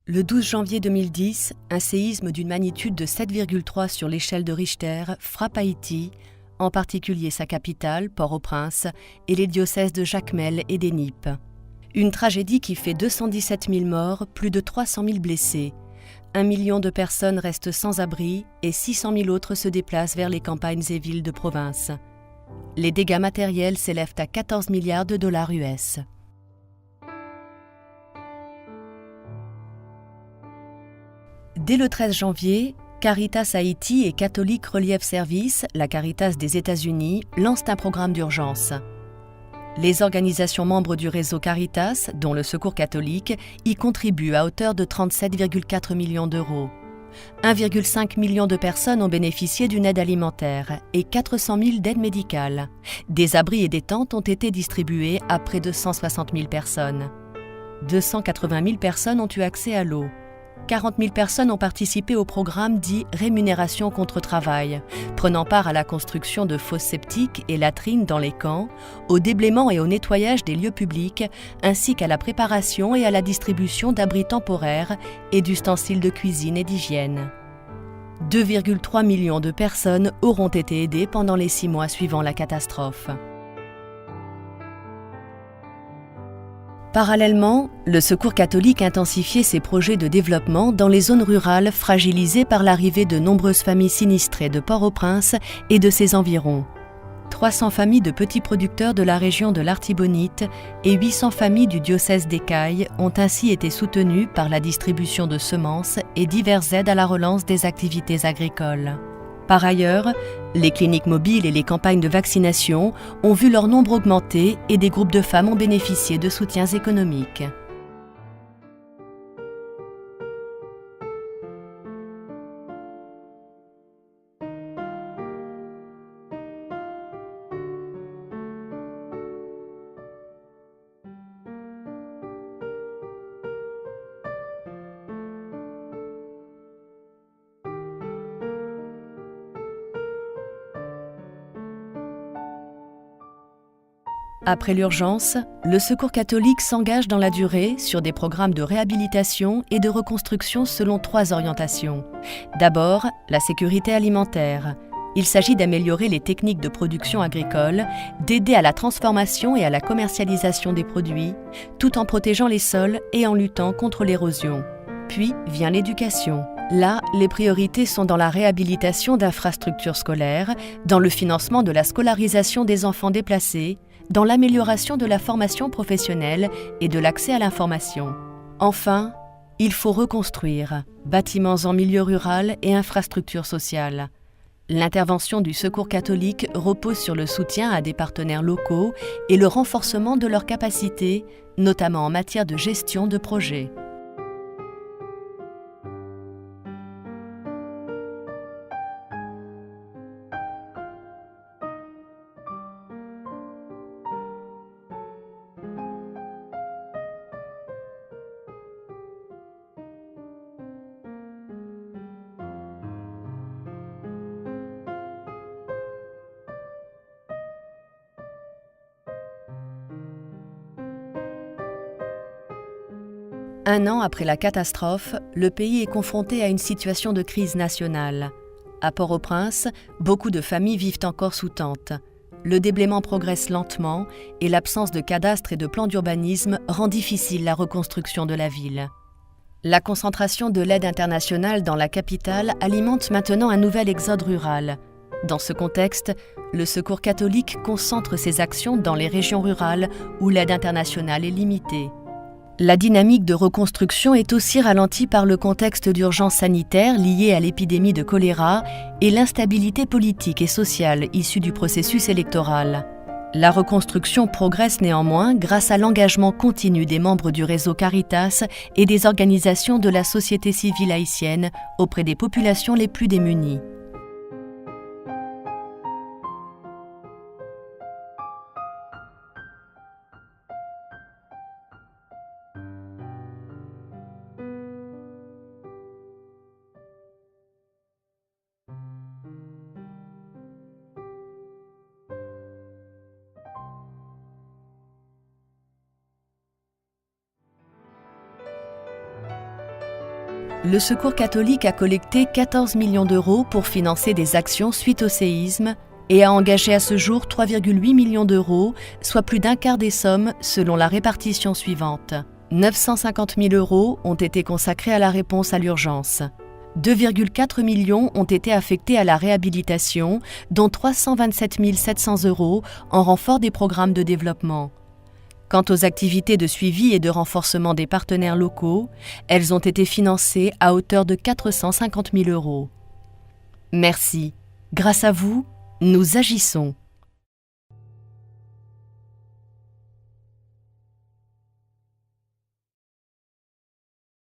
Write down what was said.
Le 12 janvier 2010, un séisme d'une magnitude de 7,3 sur l'échelle de Richter frappe Haïti, en particulier sa capitale, Port-au-Prince, et les diocèses de Jacmel et d'Enip. Une tragédie qui fait 217 000 morts, plus de 300 000 blessés. 1 million de personnes restent sans abri et 600 000 autres se déplacent vers les campagnes et villes de province. Les dégâts matériels s'élèvent à 14 milliards de dollars US. Dès le 13 janvier, Caritas Haïti et Catholic Relief Service, la Caritas des États-Unis, lancent un programme d'urgence. Les organisations membres du réseau Caritas, dont le Secours catholique, y contribuent à hauteur de 37,4 millions d'euros. 1,5 million de personnes ont bénéficié d'une aide alimentaire et 400 000 d'aides médicales. Des abris et des tentes ont été distribués à près de 160 000 personnes. 280 000 personnes ont eu accès à l'eau. 40 000 personnes ont participé au programme dit « Rémunération contre travail », prenant part à la construction de fosses septiques et latrines dans les camps, au déblaiement et au nettoyage des lieux publics, ainsi qu'à la préparation et à la distribution d'abris temporaires et d'ustensiles de cuisine et d'hygiène. 2,3 millions de personnes auront été aidées pendant les 6 mois suivant la catastrophe. Parallèlement, le Secours catholique intensifiait ses projets de développement dans les zones rurales fragilisées par l'arrivée de nombreuses familles sinistrées de Port-au-Prince et de ses environs. 300 familles de petits producteurs de la région de l'Artibonite et 800 familles du diocèse d'Écailles ont ainsi été soutenues par la distribution de semences et diverses aides à la relance des activités agricoles. Par ailleurs, les cliniques mobiles et les campagnes de vaccination ont vu leur nombre augmenter et des groupes de femmes ont bénéficié de soutiens économiques. Après l'urgence, le Secours catholique s'engage dans la durée sur des programmes de réhabilitation et de reconstruction selon 3 orientations. D'abord, la sécurité alimentaire. Il s'agit d'améliorer les techniques de production agricole, d'aider à la transformation et à la commercialisation des produits, tout en protégeant les sols et en luttant contre l'érosion. Puis vient l'éducation. Là, les priorités sont dans la réhabilitation d'infrastructures scolaires, dans le financement de la scolarisation des enfants déplacés, dans l'amélioration de la formation professionnelle et de l'accès à l'information. Enfin, il faut reconstruire bâtiments en milieu rural et infrastructures sociales. L'intervention du Secours catholique repose sur le soutien à des partenaires locaux et le renforcement de leurs capacités, notamment en matière de gestion de projets. Un an après la catastrophe, le pays est confronté à une situation de crise nationale. À Port-au-Prince, beaucoup de familles vivent encore sous tente. Le déblaiement progresse lentement et l'absence de cadastre et de plan d'urbanisme rend difficile la reconstruction de la ville. La concentration de l'aide internationale dans la capitale alimente maintenant un nouvel exode rural. Dans ce contexte, le Secours catholique concentre ses actions dans les régions rurales où l'aide internationale est limitée. La dynamique de reconstruction est aussi ralentie par le contexte d'urgence sanitaire lié à l'épidémie de choléra et l'instabilité politique et sociale issue du processus électoral. La reconstruction progresse néanmoins grâce à l'engagement continu des membres du réseau Caritas et des organisations de la société civile haïtienne auprès des populations les plus démunies. le Secours catholique a collecté 14 millions d'euros pour financer des actions suite au séisme et a engagé à ce jour 3,8 millions d'euros, soit plus d'un quart des sommes selon la répartition suivante. 950 000 euros ont été consacrés à la réponse à l'urgence. 2,4 millions ont été affectés à la réhabilitation, dont 327 700 euros en renfort des programmes de développement. Quant aux activités de suivi et de renforcement des partenaires locaux, elles ont été financées à hauteur de 450 000 euros. Merci. Grâce à vous, nous agissons.